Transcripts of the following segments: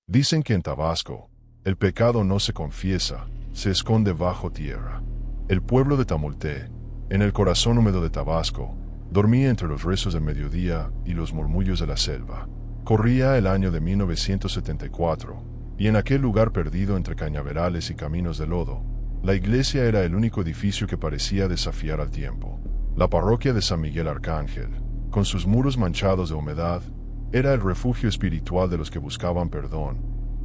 Dicen que en Tabasco, el pecado no se confiesa, se esconde bajo tierra. El pueblo de Tamulté, en el corazón húmedo de Tabasco, dormía entre los rezos del mediodía y los murmullos de la selva. Corría el año de 1974, y en aquel lugar perdido entre cañaverales y caminos de lodo, la iglesia era el único edificio que parecía desafiar al tiempo. La parroquia de San Miguel Arcángel, con sus muros manchados de humedad, era el refugio espiritual de los que buscaban perdón,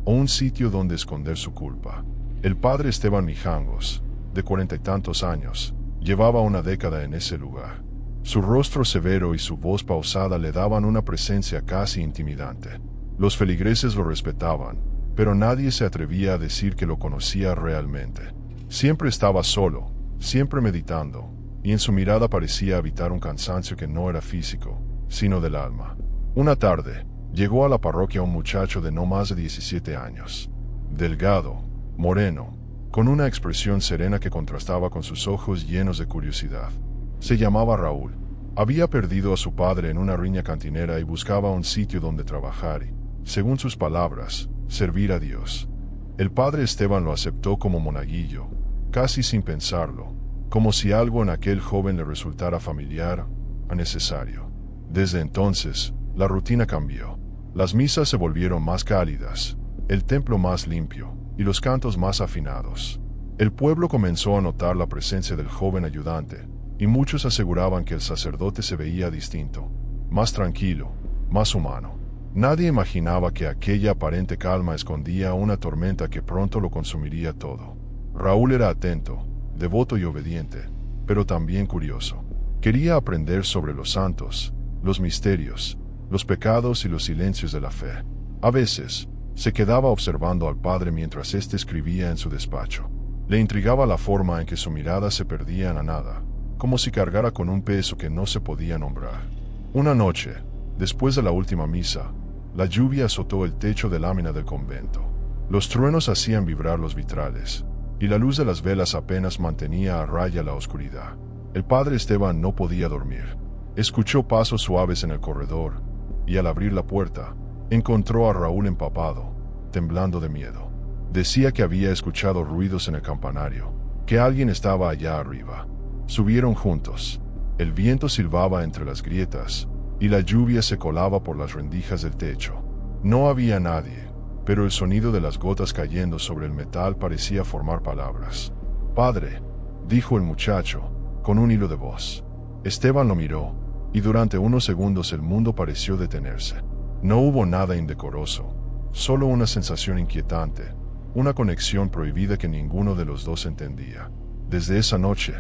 o un sitio donde esconder su culpa. El padre Esteban Mijangos, de 40 y tantos años, llevaba una década en ese lugar. Su rostro severo y su voz pausada le daban una presencia casi intimidante. Los feligreses lo respetaban, pero nadie se atrevía a decir que lo conocía realmente. Siempre estaba solo, siempre meditando, y en su mirada parecía habitar un cansancio que no era físico, sino del alma. Una tarde, llegó a la parroquia un muchacho de no más de 17 años. Delgado, moreno, con una expresión serena que contrastaba con sus ojos llenos de curiosidad. Se llamaba Raúl. Había perdido a su padre en una riña cantinera y buscaba un sitio donde trabajar y, según sus palabras, servir a Dios. El padre Esteban lo aceptó como monaguillo, casi sin pensarlo, como si algo en aquel joven le resultara familiar o necesario. Desde entonces, la rutina cambió. Las misas se volvieron más cálidas, el templo más limpio y los cantos más afinados. El pueblo comenzó a notar la presencia del joven ayudante, y muchos aseguraban que el sacerdote se veía distinto, más tranquilo, más humano. Nadie imaginaba que aquella aparente calma escondía una tormenta que pronto lo consumiría todo. Raúl era atento, devoto y obediente, pero también curioso. Quería aprender sobre los santos, los misterios, los pecados y los silencios de la fe. A veces, se quedaba observando al padre mientras éste escribía en su despacho. Le intrigaba la forma en que su mirada se perdía en la nada, como si cargara con un peso que no se podía nombrar. Una noche, después de la última misa, la lluvia azotó el techo de lámina del convento. Los truenos hacían vibrar los vitrales, y la luz de las velas apenas mantenía a raya la oscuridad. El padre Esteban no podía dormir. Escuchó pasos suaves en el corredor, y al abrir la puerta, encontró a Raúl empapado, temblando de miedo. Decía que había escuchado ruidos en el campanario, que alguien estaba allá arriba. Subieron juntos. El viento silbaba entre las grietas, y la lluvia se colaba por las rendijas del techo. No había nadie, pero el sonido de las gotas cayendo sobre el metal parecía formar palabras. «Padre», dijo el muchacho, con un hilo de voz. Esteban lo miró, y durante unos segundos el mundo pareció detenerse. No hubo nada indecoroso, solo una sensación inquietante, una conexión prohibida que ninguno de los dos entendía. Desde esa noche,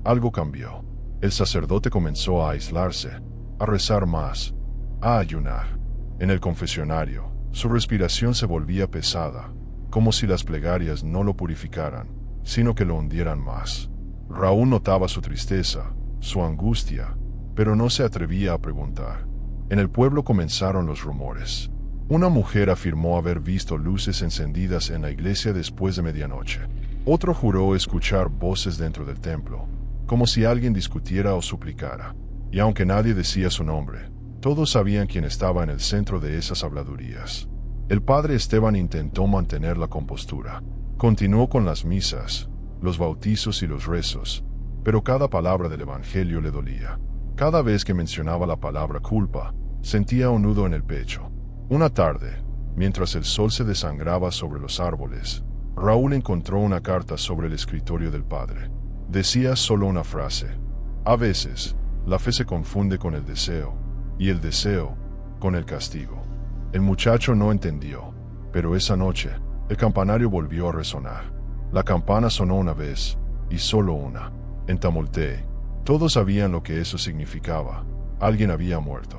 algo cambió. El sacerdote comenzó a aislarse, a rezar más, a ayunar. En el confesionario, su respiración se volvía pesada, como si las plegarias no lo purificaran, sino que lo hundieran más. Raúl notaba su tristeza, su angustia, pero no se atrevía a preguntar. En el pueblo comenzaron los rumores. Una mujer afirmó haber visto luces encendidas en la iglesia después de medianoche. Otro juró escuchar voces dentro del templo, como si alguien discutiera o suplicara. Y aunque nadie decía su nombre, todos sabían quién estaba en el centro de esas habladurías. El padre Esteban intentó mantener la compostura. Continuó con las misas, los bautizos y los rezos, pero cada palabra del evangelio le dolía. Cada vez que mencionaba la palabra culpa, sentía un nudo en el pecho. Una tarde, mientras el sol se desangraba sobre los árboles, Raúl encontró una carta sobre el escritorio del padre. Decía solo una frase: «A veces, la fe se confunde con el deseo, y el deseo, con el castigo». El muchacho no entendió, pero esa noche, el campanario volvió a resonar. La campana sonó una vez, y solo una. En Tamulté, todos sabían lo que eso significaba. Alguien había muerto.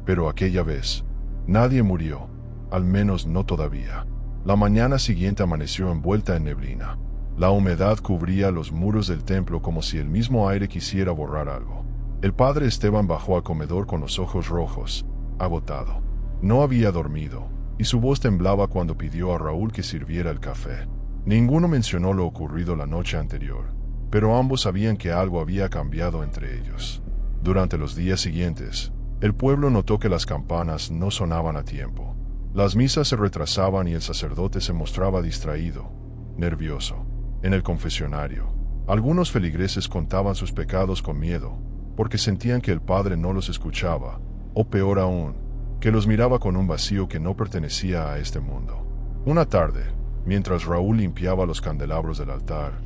Pero aquella vez, nadie murió, al menos no todavía. La mañana siguiente amaneció envuelta en neblina. La humedad cubría los muros del templo como si el mismo aire quisiera borrar algo. El padre Esteban bajó al comedor con los ojos rojos, agotado. No había dormido, y su voz temblaba cuando pidió a Raúl que sirviera el café. Ninguno mencionó lo ocurrido la noche anterior, pero ambos sabían que algo había cambiado entre ellos. Durante los días siguientes, el pueblo notó que las campanas no sonaban a tiempo. Las misas se retrasaban y el sacerdote se mostraba distraído, nervioso. En el confesionario, algunos feligreses contaban sus pecados con miedo, porque sentían que el padre no los escuchaba, o peor aún, que los miraba con un vacío que no pertenecía a este mundo. Una tarde, mientras Raúl limpiaba los candelabros del altar,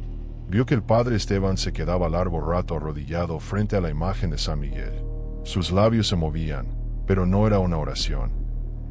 vio que el padre Esteban se quedaba largo rato arrodillado frente a la imagen de San Miguel. Sus labios se movían, pero no era una oración.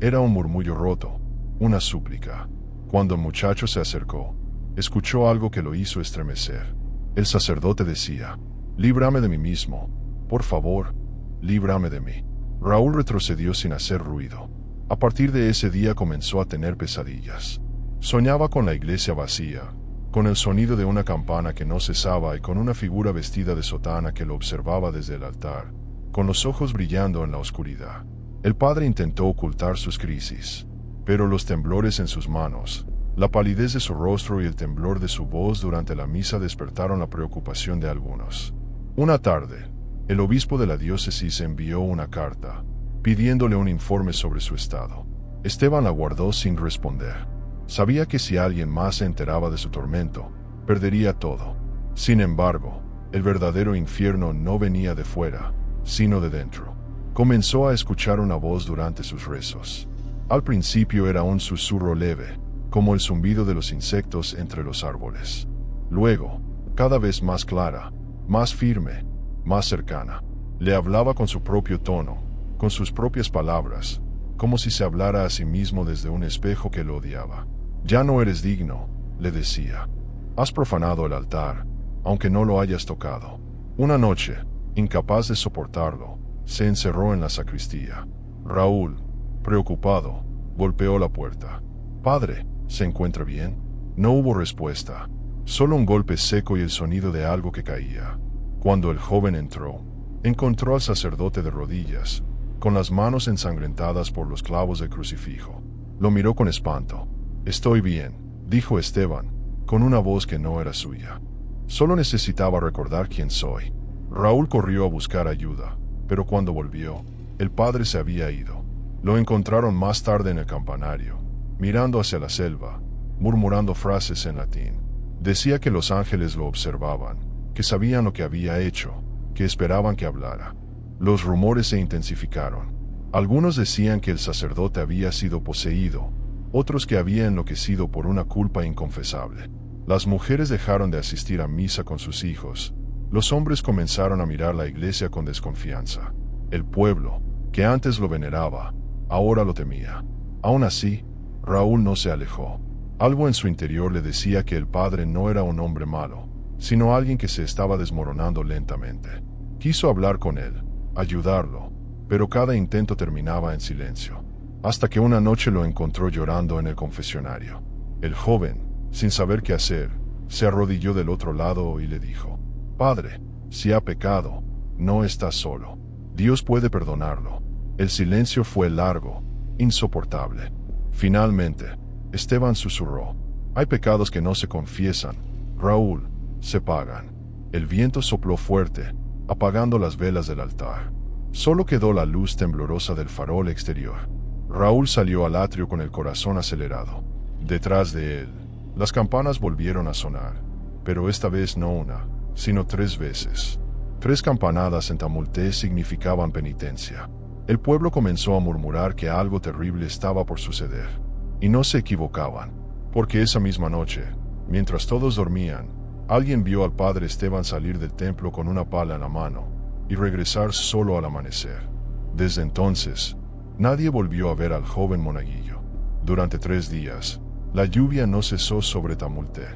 Era un murmullo roto, una súplica. Cuando el muchacho se acercó, escuchó algo que lo hizo estremecer. El sacerdote decía: «Líbrame de mí mismo, por favor, líbrame de mí». Raúl retrocedió sin hacer ruido. A partir de ese día comenzó a tener pesadillas. Soñaba con la iglesia vacía, con el sonido de una campana que no cesaba y con una figura vestida de sotana que lo observaba desde el altar, con los ojos brillando en la oscuridad. El padre intentó ocultar sus crisis, pero los temblores en sus manos, la palidez de su rostro y el temblor de su voz durante la misa despertaron la preocupación de algunos. Una tarde, el obispo de la diócesis envió una carta, pidiéndole un informe sobre su estado. Esteban la guardó sin responder. Sabía que si alguien más se enteraba de su tormento, perdería todo. Sin embargo, el verdadero infierno no venía de fuera, sino de dentro. Comenzó a escuchar una voz durante sus rezos. Al principio era un susurro leve, como el zumbido de los insectos entre los árboles. Luego, cada vez más clara, más firme, más cercana. Le hablaba con su propio tono, con sus propias palabras, como si se hablara a sí mismo desde un espejo que lo odiaba. «Ya no eres digno», le decía. «Has profanado el altar, aunque no lo hayas tocado». Una noche, incapaz de soportarlo, se encerró en la sacristía. Raúl, preocupado, golpeó la puerta. «Padre, ¿se encuentra bien?». No hubo respuesta, solo un golpe seco y el sonido de algo que caía. Cuando el joven entró, encontró al sacerdote de rodillas, con las manos ensangrentadas por los clavos del crucifijo. Lo miró con espanto. «Estoy bien», dijo Esteban, con una voz que no era suya. «Solo necesitaba recordar quién soy». Raúl corrió a buscar ayuda, pero cuando volvió, el padre se había ido. Lo encontraron más tarde en el campanario, mirando hacia la selva, murmurando frases en latín. Decía que los ángeles lo observaban, que sabían lo que había hecho, que esperaban que hablara. Los rumores se intensificaron. Algunos decían que el sacerdote había sido poseído, otros que había enloquecido por una culpa inconfesable. Las mujeres dejaron de asistir a misa con sus hijos. Los hombres comenzaron a mirar la iglesia con desconfianza. El pueblo, que antes lo veneraba, ahora lo temía. Aún así, Raúl no se alejó. Algo en su interior le decía que el padre no era un hombre malo, sino alguien que se estaba desmoronando lentamente. Quiso hablar con él, ayudarlo, pero cada intento terminaba en silencio. Hasta que una noche lo encontró llorando en el confesionario. El joven, sin saber qué hacer, se arrodilló del otro lado y le dijo: «Padre, si ha pecado, no está solo. Dios puede perdonarlo». El silencio fue largo, insoportable. Finalmente, Esteban susurró: «Hay pecados que no se confiesan, Raúl, se pagan». El viento sopló fuerte, apagando las velas del altar. Solo quedó la luz temblorosa del farol exterior. Raúl salió al atrio con el corazón acelerado. Detrás de él, las campanas volvieron a sonar, pero esta vez no una, sino 3 veces. 3 campanadas en tamulté significaban penitencia. El pueblo comenzó a murmurar que algo terrible estaba por suceder. Y no se equivocaban, porque esa misma noche, mientras todos dormían, alguien vio al padre Esteban salir del templo con una pala en la mano y regresar solo al amanecer. Desde entonces, nadie volvió a ver al joven monaguillo. Durante 3 días, la lluvia no cesó sobre Tamulté.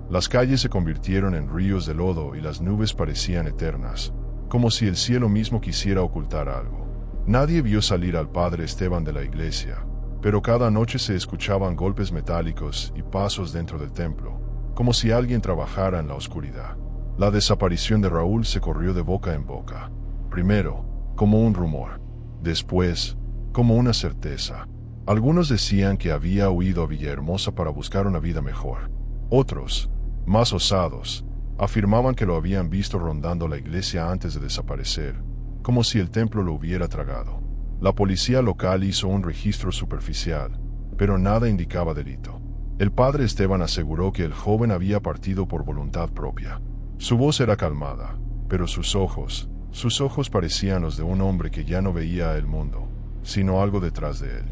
Las calles se convirtieron en ríos de lodo y las nubes parecían eternas, como si el cielo mismo quisiera ocultar algo. Nadie vio salir al padre Esteban de la iglesia, pero cada noche se escuchaban golpes metálicos y pasos dentro del templo, como si alguien trabajara en la oscuridad. La desaparición de Raúl se corrió de boca en boca. Primero, como un rumor. Después, como una certeza. Algunos decían que había huido a Villahermosa para buscar una vida mejor. Otros, más osados, afirmaban que lo habían visto rondando la iglesia antes de desaparecer, como si el templo lo hubiera tragado. La policía local hizo un registro superficial, pero nada indicaba delito. El padre Esteban aseguró que el joven había partido por voluntad propia. Su voz era calmada, pero sus ojos parecían los de un hombre que ya no veía el mundo, sino algo detrás de él.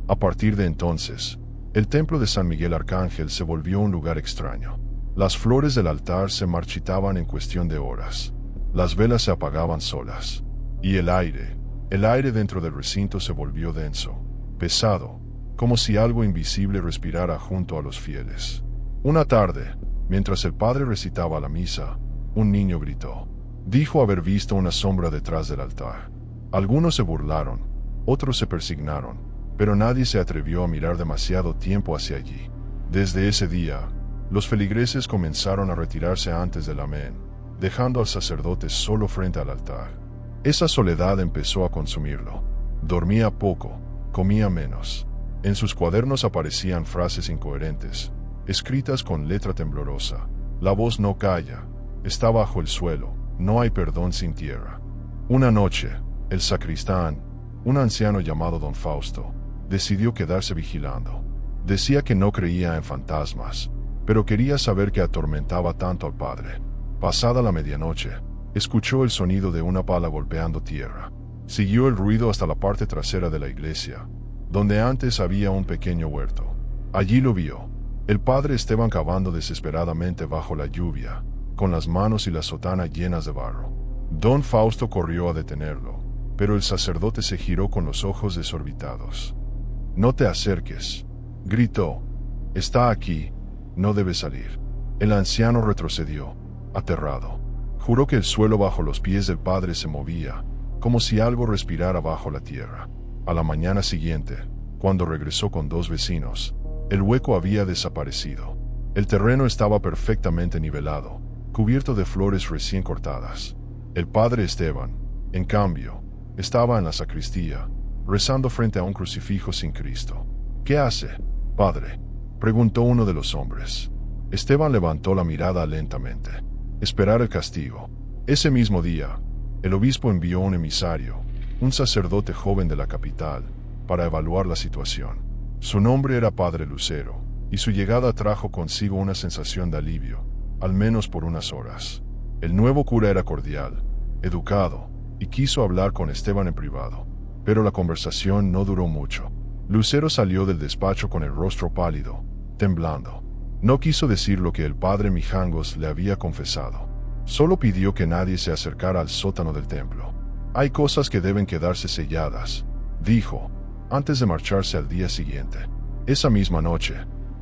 A partir de entonces, el templo de San Miguel Arcángel se volvió un lugar extraño. Las flores del altar se marchitaban en cuestión de horas. Las velas se apagaban solas. Y el aire dentro del recinto se volvió denso, pesado, como si algo invisible respirara junto a los fieles. Una tarde, mientras el padre recitaba la misa, un niño gritó. Dijo haber visto una sombra detrás del altar. Algunos se burlaron, otros se persignaron, pero nadie se atrevió a mirar demasiado tiempo hacia allí. Desde ese día, los feligreses comenzaron a retirarse antes del amén, dejando al sacerdote solo frente al altar. Esa soledad empezó a consumirlo. Dormía poco, comía menos. En sus cuadernos aparecían frases incoherentes, escritas con letra temblorosa. La voz no calla, está bajo el suelo, no hay perdón sin tierra. Una noche, el sacristán, un anciano llamado don Fausto, decidió quedarse vigilando. Decía que no creía en fantasmas, pero quería saber qué atormentaba tanto al padre. Pasada la medianoche, escuchó el sonido de una pala golpeando tierra. Siguió el ruido hasta la parte trasera de la iglesia, donde antes había un pequeño huerto. Allí lo vio, el padre Esteban cavando desesperadamente bajo la lluvia, con las manos y la sotana llenas de barro. Don Fausto corrió a detenerlo, pero el sacerdote se giró con los ojos desorbitados. «No te acerques», gritó. «Está aquí, no debe salir». El anciano retrocedió, aterrado. Juró que el suelo bajo los pies del padre se movía, como si algo respirara bajo la tierra. A la mañana siguiente, cuando regresó con 2 vecinos, el hueco había desaparecido. El terreno estaba perfectamente nivelado, cubierto de flores recién cortadas. El padre Esteban, en cambio, estaba en la sacristía, rezando frente a un crucifijo sin Cristo. «¿Qué hace, padre?», preguntó uno de los hombres. Esteban levantó la mirada lentamente. Esperar el castigo. Ese mismo día, el obispo envió un emisario, un sacerdote joven de la capital, para evaluar la situación. Su nombre era Padre Lucero, y su llegada trajo consigo una sensación de alivio, al menos por unas horas. El nuevo cura era cordial, educado, y quiso hablar con Esteban en privado. Pero la conversación no duró mucho. Lucero salió del despacho con el rostro pálido, temblando. No quiso decir lo que el padre Mijangos le había confesado. Solo pidió que nadie se acercara al sótano del templo. «Hay cosas que deben quedarse selladas», dijo, antes de marcharse al día siguiente. Esa misma noche,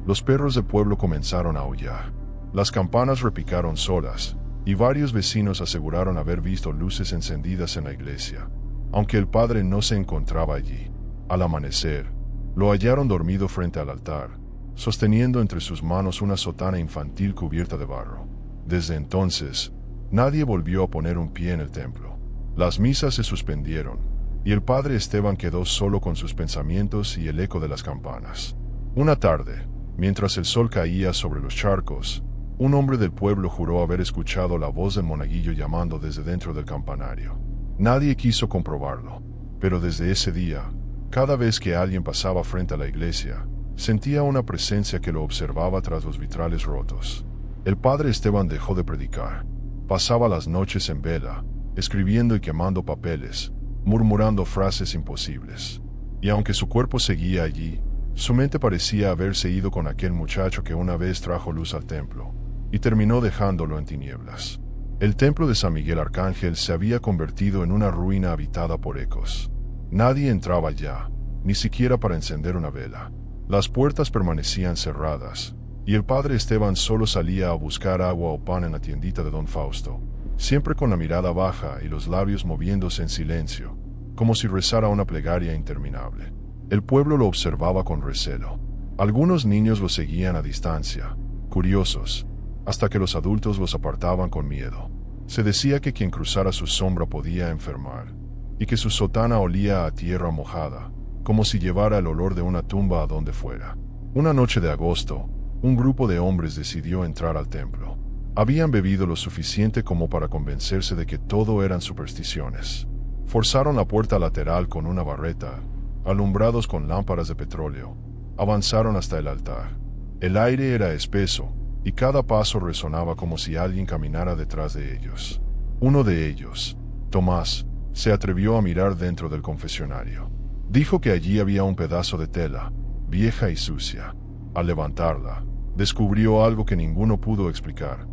los perros del pueblo comenzaron a aullar. Las campanas repicaron solas, y varios vecinos aseguraron haber visto luces encendidas en la iglesia, aunque el padre no se encontraba allí. Al amanecer, lo hallaron dormido frente al altar, sosteniendo entre sus manos una sotana infantil cubierta de barro. Desde entonces, nadie volvió a poner un pie en el templo. Las misas se suspendieron, y el padre Esteban quedó solo con sus pensamientos y el eco de las campanas. Una tarde, mientras el sol caía sobre los charcos, un hombre del pueblo juró haber escuchado la voz del monaguillo llamando desde dentro del campanario. Nadie quiso comprobarlo, pero desde ese día, cada vez que alguien pasaba frente a la iglesia, sentía una presencia que lo observaba tras los vitrales rotos. El padre Esteban dejó de predicar. Pasaba las noches en vela, escribiendo y quemando papeles, murmurando frases imposibles. Y aunque su cuerpo seguía allí, su mente parecía haberse ido con aquel muchacho que una vez trajo luz al templo, y terminó dejándolo en tinieblas. El templo de San Miguel Arcángel se había convertido en una ruina habitada por ecos. Nadie entraba ya, ni siquiera para encender una vela. Las puertas permanecían cerradas, y el padre Esteban solo salía a buscar agua o pan en la tiendita de don Fausto, siempre con la mirada baja y los labios moviéndose en silencio, como si rezara una plegaria interminable. El pueblo lo observaba con recelo. Algunos niños lo seguían a distancia, curiosos, hasta que los adultos los apartaban con miedo. Se decía que quien cruzara su sombra podía enfermar, y que su sotana olía a tierra mojada, como si llevara el olor de una tumba a donde fuera. Una noche de agosto, un grupo de hombres decidió entrar al templo. Habían bebido lo suficiente como para convencerse de que todo eran supersticiones. Forzaron la puerta lateral con una barreta, alumbrados con lámparas de petróleo. Avanzaron hasta el altar. El aire era espeso, y cada paso resonaba como si alguien caminara detrás de ellos. Uno de ellos, Tomás, se atrevió a mirar dentro del confesionario. Dijo que allí había un pedazo de tela, vieja y sucia. Al levantarla, descubrió algo que ninguno pudo explicar: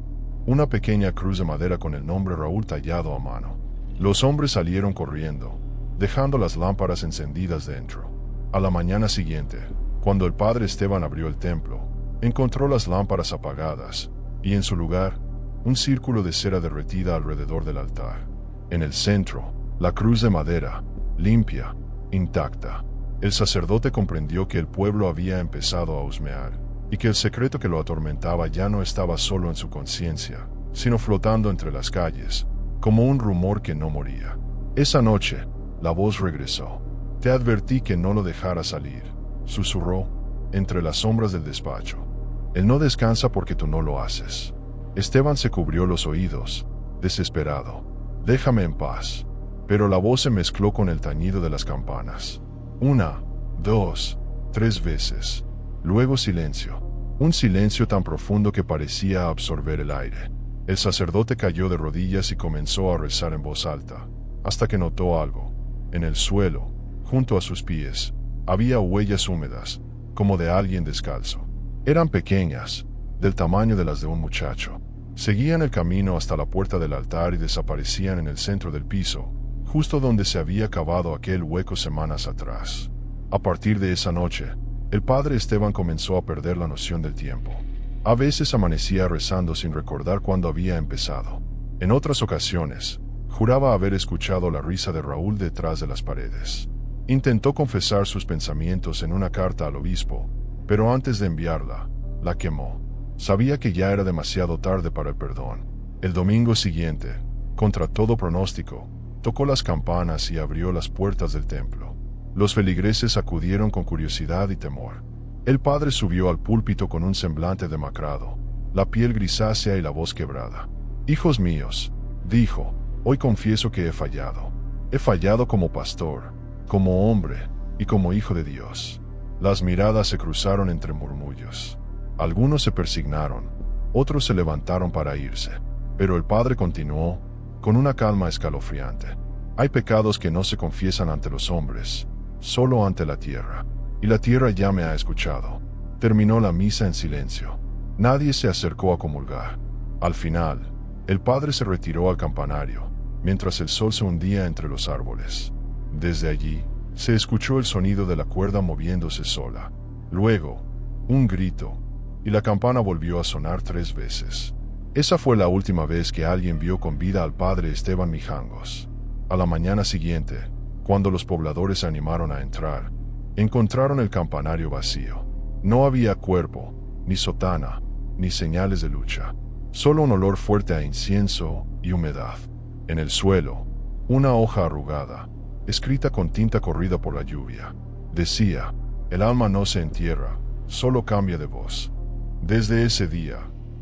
una pequeña cruz de madera con el nombre Raúl tallado a mano. Los hombres salieron corriendo, dejando las lámparas encendidas dentro. A la mañana siguiente, cuando el padre Esteban abrió el templo, encontró las lámparas apagadas, y en su lugar, un círculo de cera derretida alrededor del altar. En el centro, la cruz de madera, limpia, intacta. El sacerdote comprendió que el pueblo había empezado a husmear, y que el secreto que lo atormentaba ya no estaba solo en su conciencia, sino flotando entre las calles, como un rumor que no moría. Esa noche, la voz regresó. «Te advertí que no lo dejara salir», susurró, entre las sombras del despacho. «Él no descansa porque tú no lo haces». Esteban se cubrió los oídos, desesperado. «Déjame en paz». Pero la voz se mezcló con el tañido de las campanas. 1, 2, 3 veces. Luego silencio. Un silencio tan profundo que parecía absorber el aire. El sacerdote cayó de rodillas y comenzó a rezar en voz alta, hasta que notó algo. En el suelo, junto a sus pies, había huellas húmedas, como de alguien descalzo. Eran pequeñas, del tamaño de las de un muchacho. Seguían el camino hasta la puerta del altar y desaparecían en el centro del piso, justo donde se había cavado aquel hueco semanas atrás. A partir de esa noche, el padre Esteban comenzó a perder la noción del tiempo. A veces amanecía rezando sin recordar cuándo había empezado. En otras ocasiones, juraba haber escuchado la risa de Raúl detrás de las paredes. Intentó confesar sus pensamientos en una carta al obispo, pero antes de enviarla, la quemó. Sabía que ya era demasiado tarde para el perdón. El domingo siguiente, contra todo pronóstico, tocó las campanas y abrió las puertas del templo. Los feligreses acudieron con curiosidad y temor. El padre subió al púlpito con un semblante demacrado, la piel grisácea y la voz quebrada. «Hijos míos», dijo, «hoy confieso que he fallado. He fallado como pastor, como hombre y como hijo de Dios». Las miradas se cruzaron entre murmullos. Algunos se persignaron, otros se levantaron para irse. Pero el padre continuó, con una calma escalofriante. «Hay pecados que no se confiesan ante los hombres, solo ante la tierra. Y la tierra ya me ha escuchado». Terminó la misa en silencio. Nadie se acercó a comulgar. Al final, el padre se retiró al campanario, mientras el sol se hundía entre los árboles. Desde allí, se escuchó el sonido de la cuerda moviéndose sola. Luego, un grito, y la campana volvió a sonar 3 veces. Esa fue la última vez que alguien vio con vida al padre Esteban Mijangos. A la mañana siguiente, cuando los pobladores se animaron a entrar, encontraron el campanario vacío. No había cuerpo, ni sotana, ni señales de lucha. Solo un olor fuerte a incienso y humedad. En el suelo, una hoja arrugada, escrita con tinta corrida por la lluvia. Decía: «El alma no se entierra, solo cambia de voz». Desde ese día,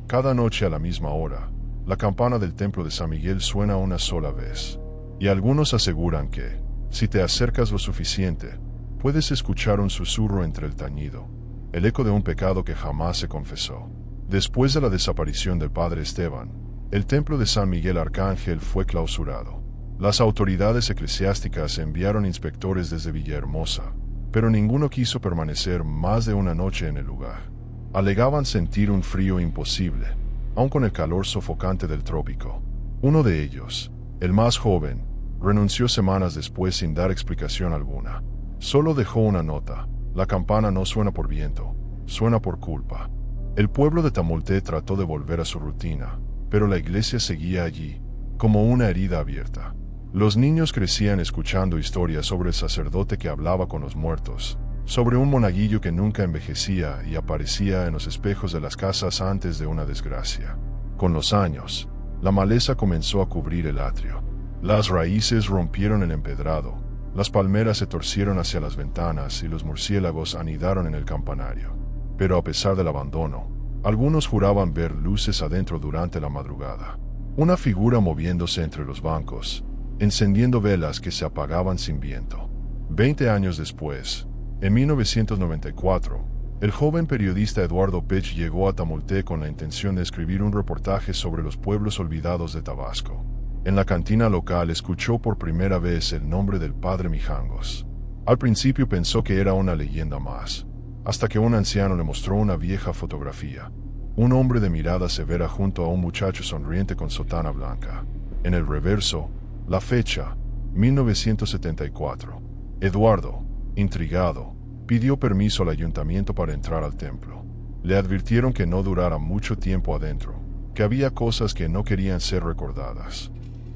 cada noche a la misma hora, la campana del templo de San Miguel suena una sola vez. Y algunos aseguran que, si te acercas lo suficiente, puedes escuchar un susurro entre el tañido, el eco de un pecado que jamás se confesó. Después de la desaparición del padre Esteban, el templo de San Miguel Arcángel fue clausurado. Las autoridades eclesiásticas enviaron inspectores desde Villahermosa, pero ninguno quiso permanecer más de una noche en el lugar. Alegaban sentir un frío imposible, aun con el calor sofocante del trópico. Uno de ellos, el más joven, renunció semanas después sin dar explicación alguna. Solo dejó una nota: «La campana no suena por viento, suena por culpa». El pueblo de Tamulté trató de volver a su rutina, pero la iglesia seguía allí, como una herida abierta. Los niños crecían escuchando historias sobre el sacerdote que hablaba con los muertos, sobre un monaguillo que nunca envejecía y aparecía en los espejos de las casas antes de una desgracia. Con los años, la maleza comenzó a cubrir el atrio. Las raíces rompieron el empedrado, las palmeras se torcieron hacia las ventanas y los murciélagos anidaron en el campanario. Pero a pesar del abandono, algunos juraban ver luces adentro durante la madrugada. Una figura moviéndose entre los bancos, encendiendo velas que se apagaban sin viento. 20 años después, en 1994, El joven periodista Eduardo Pech llegó a Tamulté con la intención de escribir un reportaje sobre los pueblos olvidados de Tabasco. En la cantina local escuchó por primera vez el nombre del padre Mijangos. Al principio pensó que era una leyenda más, hasta que un anciano le mostró una vieja fotografía. Un hombre de mirada severa junto a un muchacho sonriente con sotana blanca. En el reverso, la fecha, 1974. Eduardo, intrigado, pidió permiso al ayuntamiento para entrar al templo. Le advirtieron que no durara mucho tiempo adentro, que había cosas que no querían ser recordadas.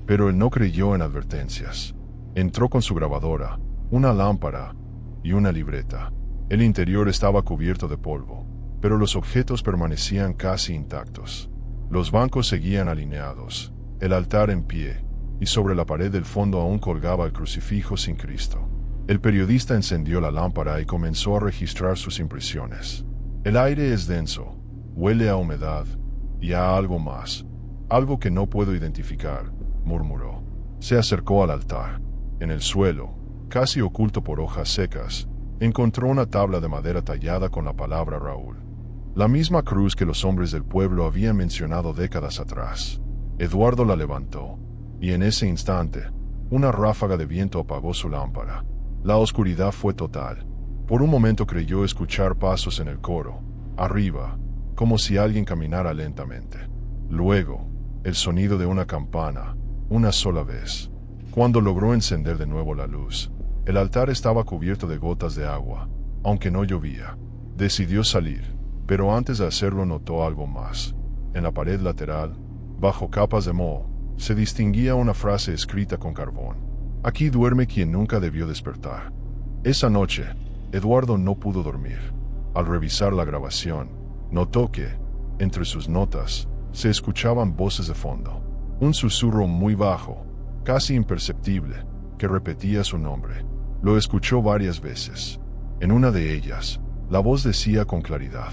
Pero él no creyó en advertencias. Entró con su grabadora, una lámpara y una libreta. El interior estaba cubierto de polvo, pero los objetos permanecían casi intactos. Los bancos seguían alineados, el altar en pie, y sobre la pared del fondo aún colgaba el crucifijo sin Cristo. El periodista encendió la lámpara y comenzó a registrar sus impresiones. El aire es denso, huele a humedad y a algo más, algo que no puedo identificar, murmuró. Se acercó al altar. En el suelo, casi oculto por hojas secas, encontró una tabla de madera tallada con la palabra Raúl. La misma cruz que los hombres del pueblo habían mencionado décadas atrás. Eduardo la levantó, y en ese instante, una ráfaga de viento apagó su lámpara. La oscuridad fue total. Por un momento creyó escuchar pasos en el coro, arriba, como si alguien caminara lentamente. Luego, el sonido de una campana, una sola vez. Cuando logró encender de nuevo la luz, el altar estaba cubierto de gotas de agua, aunque no llovía. Decidió salir, pero antes de hacerlo notó algo más. En la pared lateral, bajo capas de moho, se distinguía una frase escrita con carbón. Aquí duerme quien nunca debió despertar. Esa noche, Eduardo no pudo dormir. Al revisar la grabación, notó que, entre sus notas, se escuchaban voces de fondo. Un susurro muy bajo, casi imperceptible, que repetía su nombre. Lo escuchó varias veces. En una de ellas, la voz decía con claridad: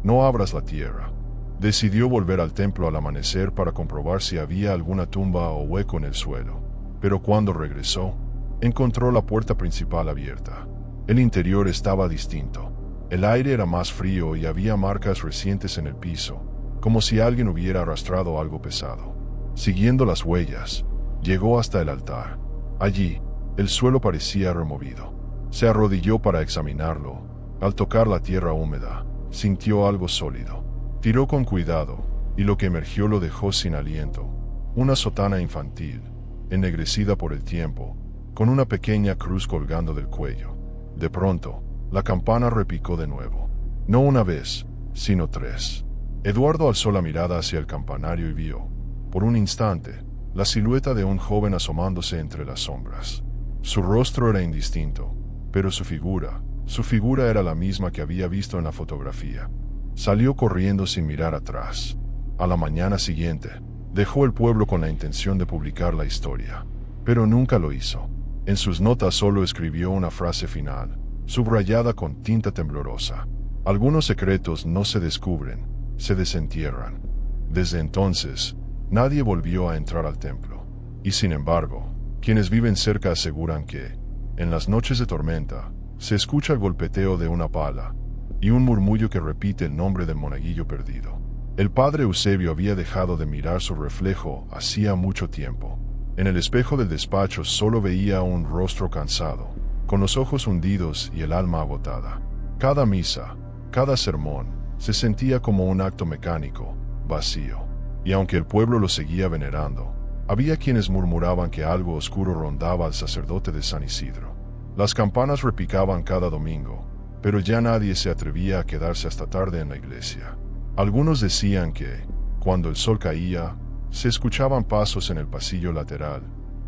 «No abras la tierra». Decidió volver al templo al amanecer para comprobar si había alguna tumba o hueco en el suelo. Pero cuando regresó, encontró la puerta principal abierta. El interior estaba distinto. El aire era más frío y había marcas recientes en el piso, como si alguien hubiera arrastrado algo pesado. Siguiendo las huellas, llegó hasta el altar. Allí, el suelo parecía removido. Se arrodilló para examinarlo. Al tocar la tierra húmeda, sintió algo sólido. Tiró con cuidado, y lo que emergió lo dejó sin aliento. Una sotana infantil, ennegrecida por el tiempo, con una pequeña cruz colgando del cuello. De pronto, la campana repicó de nuevo. No una vez, sino 3. Eduardo alzó la mirada hacia el campanario y vio, por un instante, la silueta de un joven asomándose entre las sombras. Su rostro era indistinto, pero su figura era la misma que había visto en la fotografía. Salió corriendo sin mirar atrás. A la mañana siguiente, dejó el pueblo con la intención de publicar la historia, pero nunca lo hizo. En sus notas solo escribió una frase final, subrayada con tinta temblorosa: «Algunos secretos no se descubren, se desentierran». Desde entonces, nadie volvió a entrar al templo. Y sin embargo, quienes viven cerca aseguran que, en las noches de tormenta, se escucha el golpeteo de una pala y un murmullo que repite el nombre del monaguillo perdido. El padre Eusebio había dejado de mirar su reflejo hacía mucho tiempo. En el espejo del despacho solo veía un rostro cansado, con los ojos hundidos y el alma agotada. Cada misa, cada sermón, se sentía como un acto mecánico, vacío. Y aunque el pueblo lo seguía venerando, había quienes murmuraban que algo oscuro rondaba al sacerdote de San Isidro. Las campanas repicaban cada domingo, pero ya nadie se atrevía a quedarse hasta tarde en la iglesia. Algunos decían que, cuando el sol caía, se escuchaban pasos en el pasillo lateral,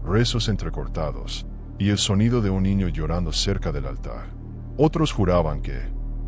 rezos entrecortados, y el sonido de un niño llorando cerca del altar. Otros juraban que,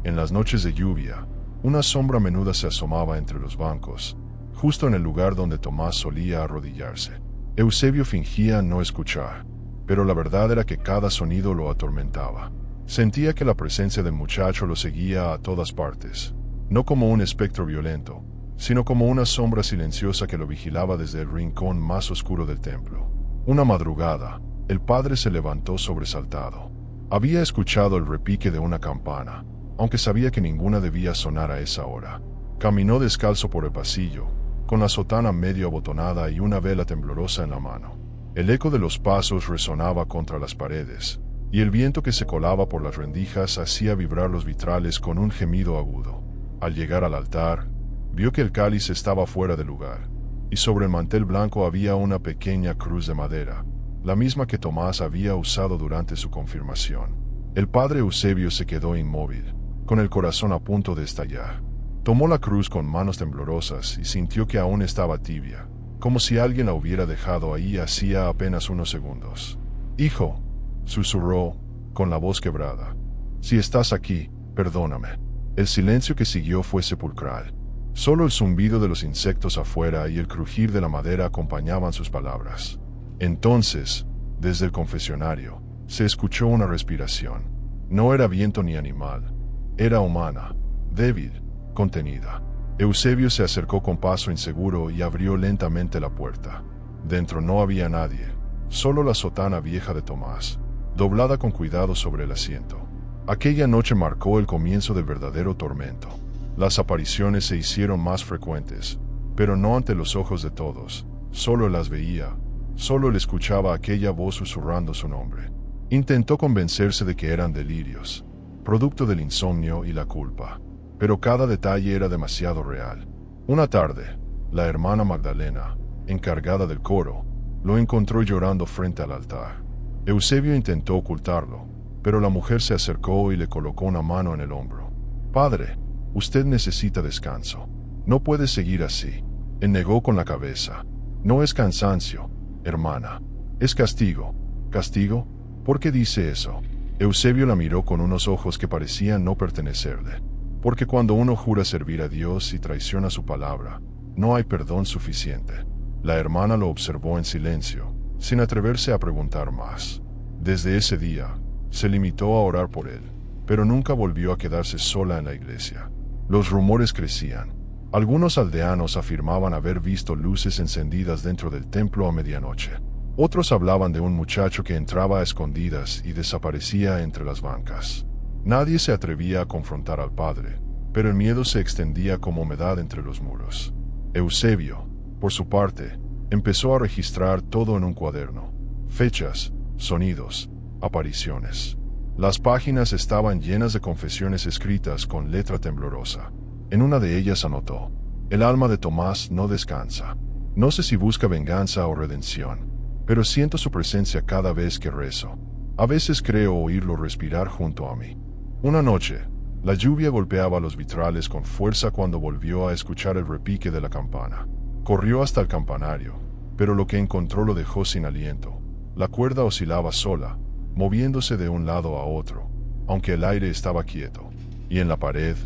en las noches de lluvia, una sombra menuda se asomaba entre los bancos, justo en el lugar donde Tomás solía arrodillarse. Eusebio fingía no escuchar, pero la verdad era que cada sonido lo atormentaba. Sentía que la presencia del muchacho lo seguía a todas partes, no como un espectro violento, sino como una sombra silenciosa que lo vigilaba desde el rincón más oscuro del templo. Una madrugada, el padre se levantó sobresaltado. Había escuchado el repique de una campana, aunque sabía que ninguna debía sonar a esa hora. Caminó descalzo por el pasillo, con la sotana medio abotonada y una vela temblorosa en la mano. El eco de los pasos resonaba contra las paredes, y el viento que se colaba por las rendijas hacía vibrar los vitrales con un gemido agudo. Al llegar al altar, vio que el cáliz estaba fuera de lugar, y sobre el mantel blanco había una pequeña cruz de madera, la misma que Tomás había usado durante su confirmación. El padre Eusebio se quedó inmóvil, con el corazón a punto de estallar. Tomó la cruz con manos temblorosas y sintió que aún estaba tibia, como si alguien la hubiera dejado ahí hacía apenas unos segundos. «Hijo», susurró, con la voz quebrada, «si estás aquí, perdóname». El silencio que siguió fue sepulcral. Solo el zumbido de los insectos afuera y el crujir de la madera acompañaban sus palabras. Entonces, desde el confesionario, se escuchó una respiración. No era viento ni animal. Era humana, débil, contenida. Eusebio se acercó con paso inseguro y abrió lentamente la puerta. Dentro no había nadie, solo la sotana vieja de Tomás, doblada con cuidado sobre el asiento. Aquella noche marcó el comienzo del verdadero tormento. Las apariciones se hicieron más frecuentes, pero no ante los ojos de todos. Solo él las veía, solo él escuchaba aquella voz susurrando su nombre. Intentó convencerse de que eran delirios, producto del insomnio y la culpa, pero cada detalle era demasiado real. Una tarde, la hermana Magdalena, encargada del coro, lo encontró llorando frente al altar. Eusebio intentó ocultarlo, pero la mujer se acercó y le colocó una mano en el hombro. «Padre, usted necesita descanso. No puede seguir así». Él negó con la cabeza. «No es cansancio, hermana. Es castigo». «¿Castigo? ¿Por qué dice eso?» Eusebio la miró con unos ojos que parecían no pertenecerle. «Porque cuando uno jura servir a Dios y traiciona su palabra, no hay perdón suficiente». La hermana lo observó en silencio, sin atreverse a preguntar más. Desde ese día, se limitó a orar por él, pero nunca volvió a quedarse sola en la iglesia. Los rumores crecían. Algunos aldeanos afirmaban haber visto luces encendidas dentro del templo a medianoche. Otros hablaban de un muchacho que entraba a escondidas y desaparecía entre las bancas. Nadie se atrevía a confrontar al padre, pero el miedo se extendía como humedad entre los muros. Eusebio, por su parte, empezó a registrar todo en un cuaderno: fechas, sonidos, apariciones. Las páginas estaban llenas de confesiones escritas con letra temblorosa. En una de ellas anotó: «El alma de Tomás no descansa. No sé si busca venganza o redención, pero siento su presencia cada vez que rezo. A veces creo oírlo respirar junto a mí». Una noche, la lluvia golpeaba los vitrales con fuerza cuando volvió a escuchar el repique de la campana. Corrió hasta el campanario, pero lo que encontró lo dejó sin aliento. La cuerda oscilaba sola, moviéndose de un lado a otro, aunque el aire estaba quieto. Y en la pared,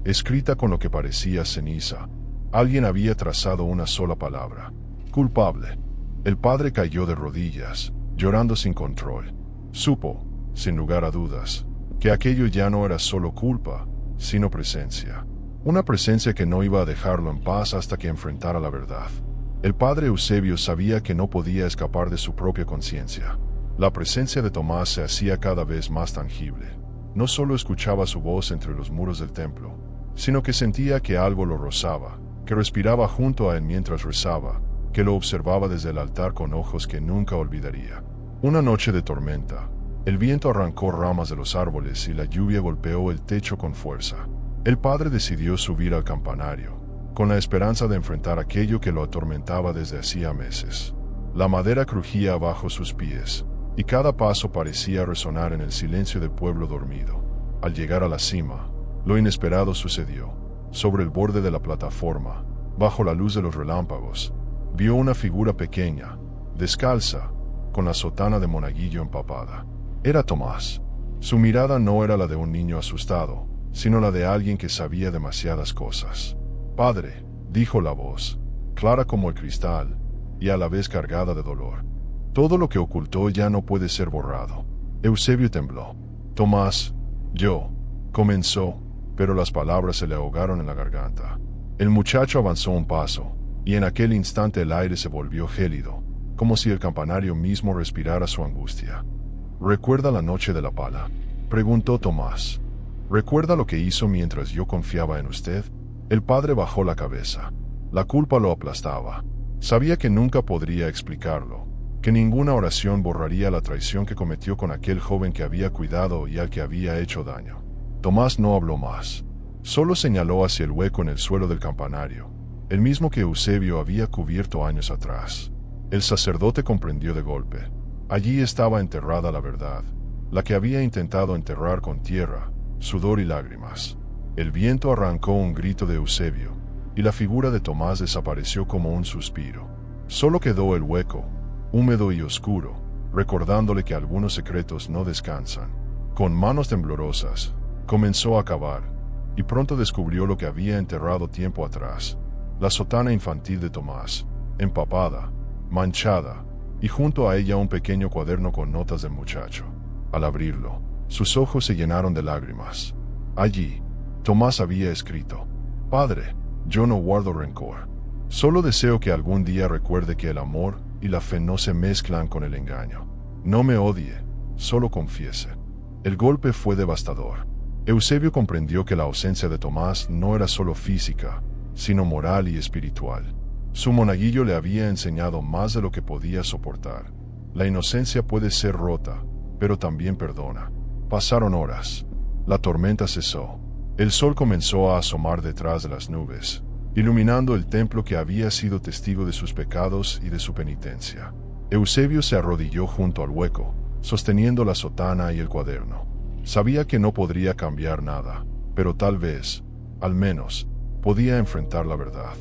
escrita con lo que parecía ceniza, alguien había trazado una sola palabra: culpable. El padre cayó de rodillas, llorando sin control. Supo, sin lugar a dudas, que aquello ya no era solo culpa, sino presencia. Una presencia que no iba a dejarlo en paz hasta que enfrentara la verdad. El padre Eusebio sabía que no podía escapar de su propia conciencia. La presencia de Tomás se hacía cada vez más tangible. No solo escuchaba su voz entre los muros del templo, sino que sentía que algo lo rozaba, que respiraba junto a él mientras rezaba, que lo observaba desde el altar con ojos que nunca olvidaría. Una noche de tormenta, el viento arrancó ramas de los árboles y la lluvia golpeó el techo con fuerza. El padre decidió subir al campanario, con la esperanza de enfrentar aquello que lo atormentaba desde hacía meses. La madera crujía bajo sus pies, y cada paso parecía resonar en el silencio del pueblo dormido. Al llegar a la cima, lo inesperado sucedió. Sobre el borde de la plataforma, bajo la luz de los relámpagos, vio una figura pequeña, descalza, con la sotana de monaguillo empapada. Era Tomás. Su mirada no era la de un niño asustado, sino la de alguien que sabía demasiadas cosas. «Padre», dijo la voz, clara como el cristal, y a la vez cargada de dolor. «Todo lo que ocultó ya no puede ser borrado». Eusebio tembló. «Tomás, yo», comenzó, pero las palabras se le ahogaron en la garganta. El muchacho avanzó un paso, y en aquel instante el aire se volvió gélido, como si el campanario mismo respirara su angustia. «¿Recuerda la noche de la pala?», preguntó Tomás. ¿Recuerda lo que hizo mientras yo confiaba en usted? El padre bajó la cabeza. La culpa lo aplastaba. Sabía que nunca podría explicarlo, que ninguna oración borraría la traición que cometió con aquel joven que había cuidado y al que había hecho daño. Tomás no habló más. Solo señaló hacia el hueco en el suelo del campanario, el mismo que Eusebio había cubierto años atrás. El sacerdote comprendió de golpe. Allí estaba enterrada la verdad, la que había intentado enterrar con tierra, sudor y lágrimas. El viento arrancó un grito de Eusebio, y la figura de Tomás desapareció como un suspiro. Solo quedó el hueco, húmedo y oscuro, recordándole que algunos secretos no descansan. Con manos temblorosas, comenzó a cavar, y pronto descubrió lo que había enterrado tiempo atrás: la sotana infantil de Tomás, empapada, manchada, y junto a ella un pequeño cuaderno con notas del muchacho. Al abrirlo, sus ojos se llenaron de lágrimas. Allí, Tomás había escrito: Padre, yo no guardo rencor. Solo deseo que algún día recuerde que el amor y la fe no se mezclan con el engaño. No me odie, solo confiese. El golpe fue devastador. Eusebio comprendió que la ausencia de Tomás no era solo física, sino moral y espiritual. Su monaguillo le había enseñado más de lo que podía soportar. La inocencia puede ser rota, pero también perdona. Pasaron horas. La tormenta cesó. El sol comenzó a asomar detrás de las nubes, iluminando el templo que había sido testigo de sus pecados y de su penitencia. Eusebio se arrodilló junto al hueco, sosteniendo la sotana y el cuaderno. Sabía que no podría cambiar nada, pero tal vez, al menos, podía enfrentar la verdad.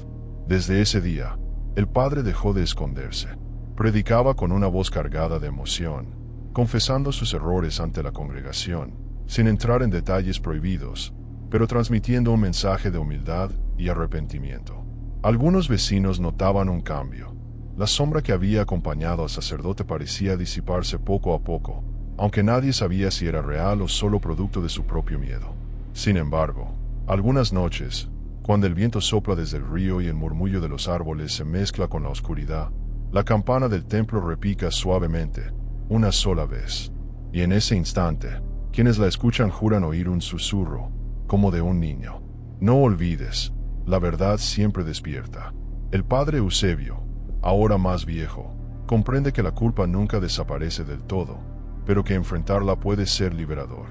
Desde ese día, el padre dejó de esconderse. Predicaba con una voz cargada de emoción, confesando sus errores ante la congregación, sin entrar en detalles prohibidos, pero transmitiendo un mensaje de humildad y arrepentimiento. Algunos vecinos notaban un cambio. La sombra que había acompañado al sacerdote parecía disiparse poco a poco, aunque nadie sabía si era real o solo producto de su propio miedo. Sin embargo, algunas noches, cuando el viento sopla desde el río y el murmullo de los árboles se mezcla con la oscuridad, la campana del templo repica suavemente, una sola vez. Y en ese instante, quienes la escuchan juran oír un susurro, como de un niño. No olvides, la verdad siempre despierta. El padre Eusebio, ahora más viejo, comprende que la culpa nunca desaparece del todo, pero que enfrentarla puede ser liberador.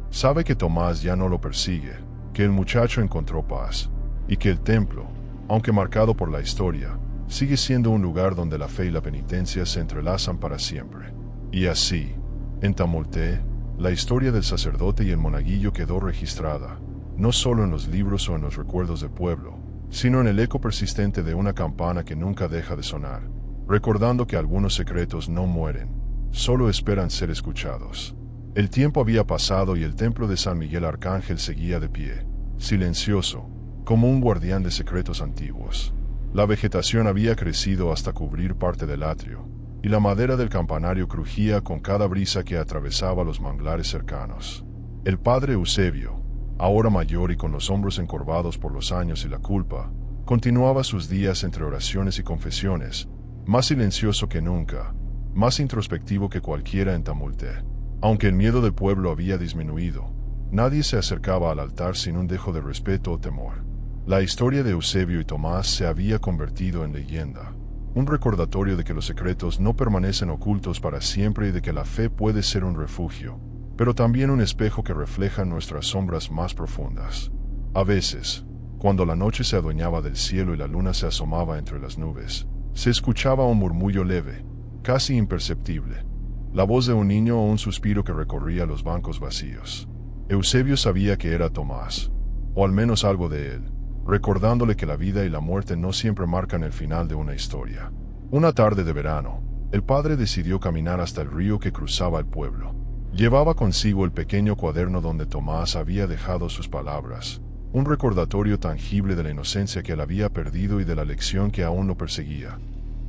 Sabe que Tomás ya no lo persigue, que el muchacho encontró paz, y que el templo, aunque marcado por la historia, sigue siendo un lugar donde la fe y la penitencia se entrelazan para siempre. Y así, en Tamulté, la historia del sacerdote y el monaguillo quedó registrada, no solo en los libros o en los recuerdos del pueblo, sino en el eco persistente de una campana que nunca deja de sonar, recordando que algunos secretos no mueren, solo esperan ser escuchados. El tiempo había pasado y el templo de San Miguel Arcángel seguía de pie, silencioso, como un guardián de secretos antiguos. La vegetación había crecido hasta cubrir parte del atrio, y la madera del campanario crujía con cada brisa que atravesaba los manglares cercanos. El padre Eusebio, ahora mayor y con los hombros encorvados por los años y la culpa, continuaba sus días entre oraciones y confesiones, más silencioso que nunca, más introspectivo que cualquiera en Tamulté. Aunque el miedo del pueblo había disminuido, nadie se acercaba al altar sin un dejo de respeto o temor. La historia de Eusebio y Tomás se había convertido en leyenda, un recordatorio de que los secretos no permanecen ocultos para siempre y de que la fe puede ser un refugio, pero también un espejo que refleja nuestras sombras más profundas. A veces, cuando la noche se adueñaba del cielo y la luna se asomaba entre las nubes, se escuchaba un murmullo leve, casi imperceptible, la voz de un niño o un suspiro que recorría los bancos vacíos. Eusebio sabía que era Tomás, o al menos algo de él, recordándole que la vida y la muerte no siempre marcan el final de una historia. Una tarde de verano, el padre decidió caminar hasta el río que cruzaba el pueblo. Llevaba consigo el pequeño cuaderno donde Tomás había dejado sus palabras, un recordatorio tangible de la inocencia que él había perdido y de la lección que aún lo perseguía.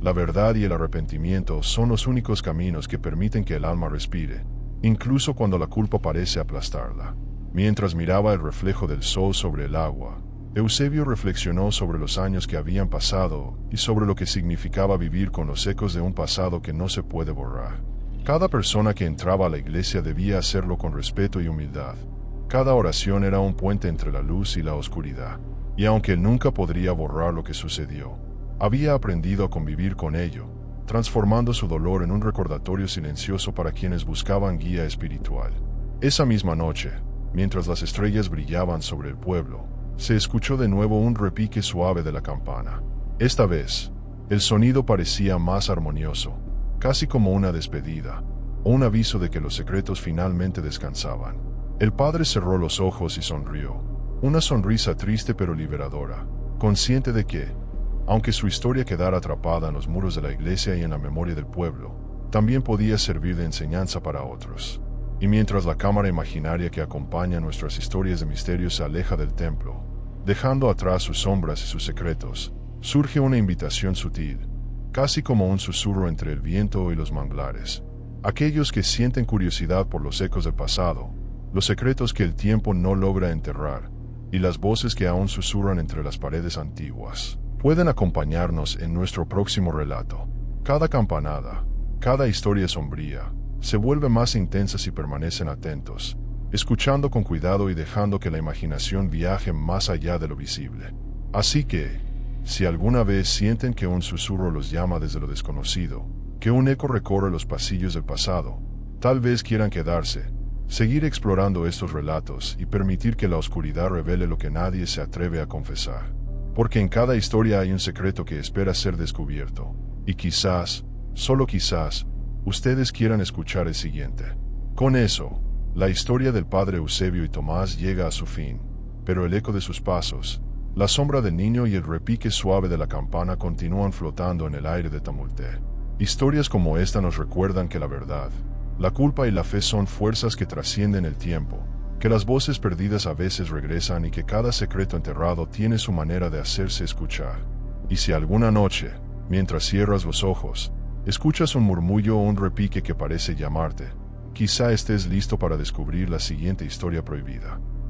La verdad y el arrepentimiento son los únicos caminos que permiten que el alma respire, incluso cuando la culpa parece aplastarla. Mientras miraba el reflejo del sol sobre el agua, Eusebio reflexionó sobre los años que habían pasado y sobre lo que significaba vivir con los ecos de un pasado que no se puede borrar. Cada persona que entraba a la iglesia debía hacerlo con respeto y humildad. Cada oración era un puente entre la luz y la oscuridad, y aunque él nunca podría borrar lo que sucedió, había aprendido a convivir con ello, transformando su dolor en un recordatorio silencioso para quienes buscaban guía espiritual. Esa misma noche, mientras las estrellas brillaban sobre el pueblo, se escuchó de nuevo un repique suave de la campana. Esta vez, el sonido parecía más armonioso, casi como una despedida, o un aviso de que los secretos finalmente descansaban. El padre cerró los ojos y sonrió, una sonrisa triste pero liberadora, consciente de que, aunque su historia quedara atrapada en los muros de la iglesia y en la memoria del pueblo, también podía servir de enseñanza para otros. Y mientras la cámara imaginaria que acompaña nuestras historias de misterio se aleja del templo, dejando atrás sus sombras y sus secretos, surge una invitación sutil, casi como un susurro entre el viento y los manglares. Aquellos que sienten curiosidad por los ecos del pasado, los secretos que el tiempo no logra enterrar, y las voces que aún susurran entre las paredes antiguas, pueden acompañarnos en nuestro próximo relato. Cada campanada, cada historia sombría, se vuelve más intensa si permanecen atentos, escuchando con cuidado y dejando que la imaginación viaje más allá de lo visible. Así que, si alguna vez sienten que un susurro los llama desde lo desconocido, que un eco recorre los pasillos del pasado, tal vez quieran quedarse, seguir explorando estos relatos y permitir que la oscuridad revele lo que nadie se atreve a confesar. Porque en cada historia hay un secreto que espera ser descubierto, y quizás, solo quizás, ustedes quieran escuchar el siguiente. Con eso, la historia del padre Eusebio y Tomás llega a su fin, pero el eco de sus pasos, la sombra del niño y el repique suave de la campana continúan flotando en el aire de Tamulté. Historias como esta nos recuerdan que la verdad, la culpa y la fe son fuerzas que trascienden el tiempo, que las voces perdidas a veces regresan y que cada secreto enterrado tiene su manera de hacerse escuchar. Y si alguna noche, mientras cierras los ojos, escuchas un murmullo o un repique que parece llamarte, quizá estés listo para descubrir la siguiente historia prohibida.